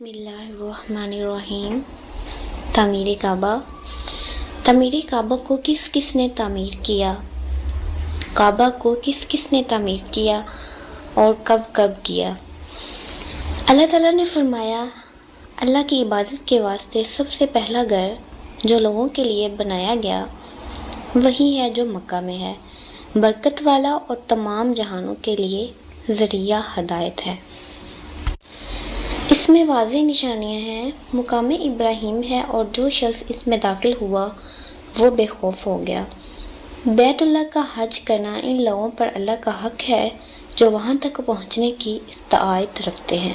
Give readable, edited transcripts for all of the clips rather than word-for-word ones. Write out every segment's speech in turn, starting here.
بسم اللہ الرحمن الرحیم۔ تعمیر کعبہ کو کس نے تعمیر کیا؟ کعبہ کو کس نے تعمیر کیا اور کب کیا؟ اللہ تعالیٰ نے فرمایا، اللہ کی عبادت کے واسطے سب سے پہلا گھر جو لوگوں کے لیے بنایا گیا وہی ہے جو مکہ میں ہے، برکت والا اور تمام جہانوں کے لیے ذریعہ ہدایت ہے۔ اس میں واضح نشانیاں ہیں، مقام ابراہیم ہے اور جو شخص اس میں داخل ہوا وہ بے خوف ہو گیا۔ بیت اللہ کا حج کرنا ان لوگوں پر اللہ کا حق ہے جو وہاں تک پہنچنے کی استطاعت رکھتے ہیں،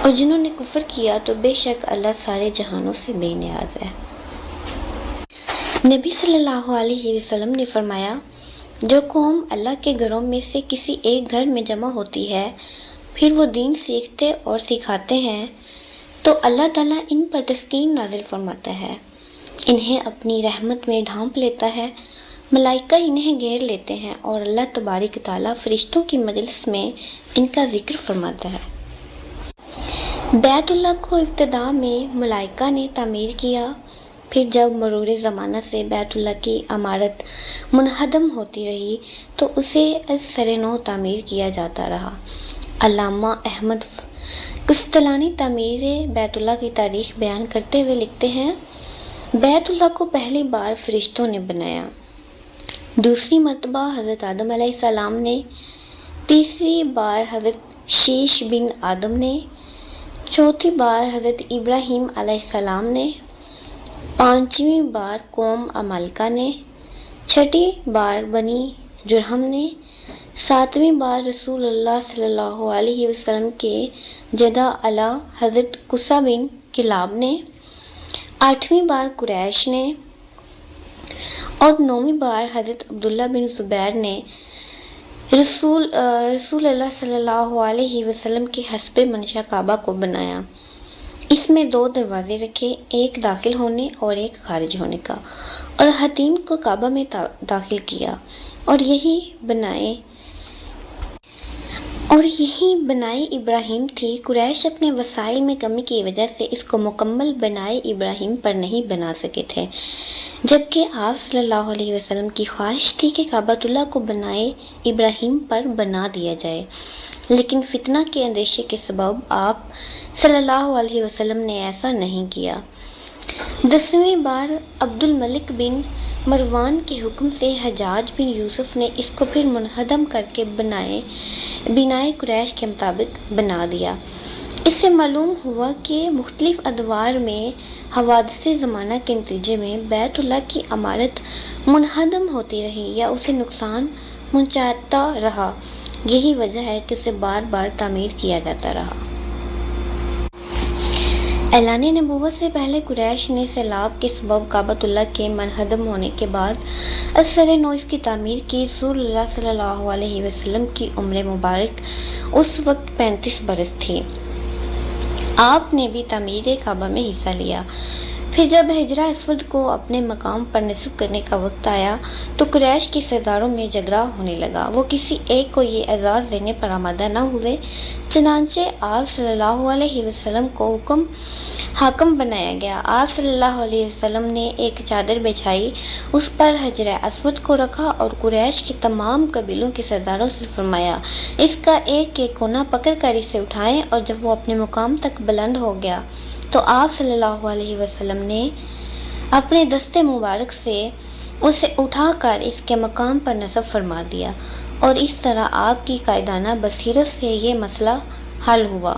اور جنہوں نے کفر کیا تو بے شک اللہ سارے جہانوں سے بے نیاز ہے۔ نبی صلی اللہ علیہ وسلم نے فرمایا، جو قوم اللہ کے گھروں میں سے کسی ایک گھر میں جمع ہوتی ہے پھر وہ دین سیکھتے اور سکھاتے ہیں تو اللہ تعالیٰ ان پر تسکین نازل فرماتا ہے، انہیں اپنی رحمت میں ڈھانپ لیتا ہے، ملائکہ انہیں گھیر لیتے ہیں اور اللہ تبارک تعالیٰ فرشتوں کی مجلس میں ان کا ذکر فرماتا ہے۔ بیت اللہ کو ابتدا میں ملائکہ نے تعمیر کیا، پھر جب مرور زمانہ سے بیت اللہ کی عمارت منہدم ہوتی رہی تو اسے از سر نو تعمیر کیا جاتا رہا۔ علامہ احمد قسطلانی تعمیر بیت اللہ کی تاریخ بیان کرتے ہوئے لکھتے ہیں، بیت اللہ کو پہلی بار فرشتوں نے بنایا، دوسری مرتبہ حضرت آدم علیہ السلام نے، تیسری بار حضرت شیش بن آدم نے، چوتھی بار حضرت ابراہیم علیہ السلام نے، پانچویں بار قوم عمالقہ نے، چھٹی بار بنی جرہم نے، ساتویں بار رسول اللہ صلی اللہ علیہ وسلم کے جدہ اعلی حضرت قصہ بن کلاب نے، آٹھویں بار قریش نے، اور نویں بار حضرت عبداللہ بن زبیر نے رسول اللہ صلی اللہ علیہ وسلم کے حسب منشا کعبہ کو بنایا۔ اس میں دو دروازے رکھے، ایک داخل ہونے اور ایک خارج ہونے کا، اور حتیم کو کعبہ میں داخل کیا، اور یہی بنائے ابراہیم تھی۔ قریش اپنے وسائل میں کمی کی وجہ سے اس کو مکمل بنائے ابراہیم پر نہیں بنا سکے تھے، جبکہ آپ صلی اللہ علیہ وسلم کی خواہش تھی کہ کعبۃ اللہ کو بنائے ابراہیم پر بنا دیا جائے، لیکن فتنہ کے اندیشے کے سبب آپ صلی اللہ علیہ وسلم نے ایسا نہیں کیا۔ 10ویں بار عبد الملک بن مروان کے حکم سے حجاج بن یوسف نے اس کو پھر منہدم کر کے بنائے قریش کے مطابق بنا دیا۔ اس سے معلوم ہوا کہ مختلف ادوار میں حوادث زمانہ کے نتیجے میں بیت اللہ کی عمارت منہدم ہوتی رہی یا اسے نقصان پہنچاتا رہا، یہی وجہ ہے کہ اسے بار بار تعمیر کیا جاتا رہا۔ اعلان نبوت سے پہلے قریش نے سیلاب کے سبب کعبۃ اللہ کے منہدم ہونے کے بعد ازسر نو اس کی تعمیر کی۔ رسول اللہ صلی اللہ علیہ وسلم کی عمر مبارک اس وقت 35 برس تھی۔ آپ نے بھی تعمیر کعبہ میں حصہ لیا۔ پھر جب حجرہ اسود کو اپنے مقام پر نصب کرنے کا وقت آیا تو قریش کے سرداروں میں جھگڑا ہونے لگا، وہ کسی ایک کو یہ اعزاز دینے پر آمادہ نہ ہوئے، چنانچہ آپ صلی اللہ علیہ وسلم کو حاکم بنایا گیا۔ آپ صلی اللہ علیہ وسلم نے ایک چادر بچھائی، اس پر حجرہ اسود کو رکھا اور قریش کے تمام قبیلوں کے سرداروں سے فرمایا، اس کا ایک ایک کونا پکڑ کر اسے اٹھائیں، اور جب وہ اپنے مقام تک بلند ہو گیا تو آپ صلی اللہ علیہ وسلم نے اپنے دست مبارک سے اسے اٹھا کر اس کے مقام پر نصب فرما دیا، اور اس طرح آپ کی قائدانہ بصیرت سے یہ مسئلہ حل ہوا۔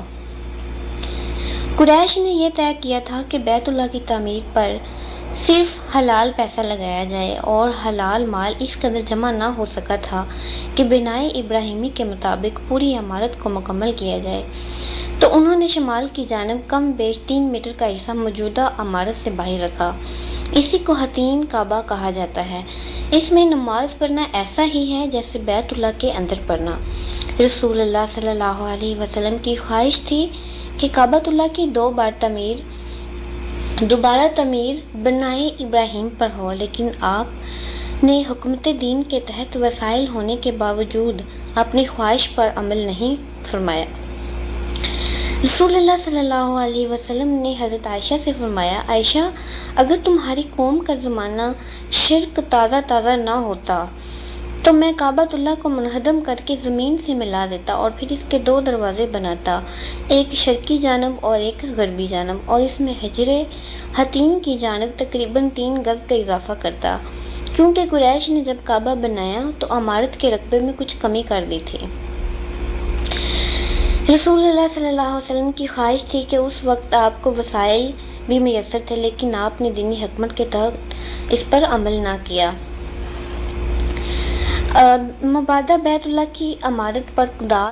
قریش نے یہ طے کیا تھا کہ بیت اللہ کی تعمیر پر صرف حلال پیسہ لگایا جائے، اور حلال مال اس قدر جمع نہ ہو سکا تھا کہ بنائے ابراہیمی کے مطابق پوری عمارت کو مکمل کیا جائے، تو انہوں نے شمال کی جانب کم بیش 3 میٹر کا حصہ موجودہ عمارت سے باہر رکھا۔ اسی کو حتیم کعبہ کہا جاتا ہے۔ اس میں نماز پڑھنا ایسا ہی ہے جیسے بیت اللہ کے اندر پڑھنا۔ رسول اللہ صلی اللہ علیہ وسلم کی خواہش تھی کہ کعبۃ اللہ کی دوبارہ تعمیر بنائے ابراہیم پر ہو، لیکن آپ نے حکمت دین کے تحت وسائل ہونے کے باوجود اپنی خواہش پر عمل نہیں فرمایا۔ رسول اللہ صلی اللہ علیہ وسلم نے حضرت عائشہ سے فرمایا، عائشہ، اگر تمہاری قوم کا زمانہ شرک تازہ نہ ہوتا تو میں کعبۃ اللہ کو منہدم کر کے زمین سے ملا دیتا اور پھر اس کے 2 دروازے بناتا، ایک شرقی جانب اور ایک غربی جانب، اور اس میں حجر حتیم کی جانب تقریباً 3 گز کا اضافہ کرتا، کیونکہ قریش نے جب کعبہ بنایا تو عمارت کے رقبے میں کچھ کمی کر دی تھی۔ رسول اللہ صلی اللہ علیہ وسلم کی خواہش تھی کہ اس وقت آپ کو وسائل بھی میسر تھے، لیکن آپ نے دینی حکمت کے تحت اس پر عمل نہ کیا۔ مبادہ بیت اللہ کی عمارت پر خدا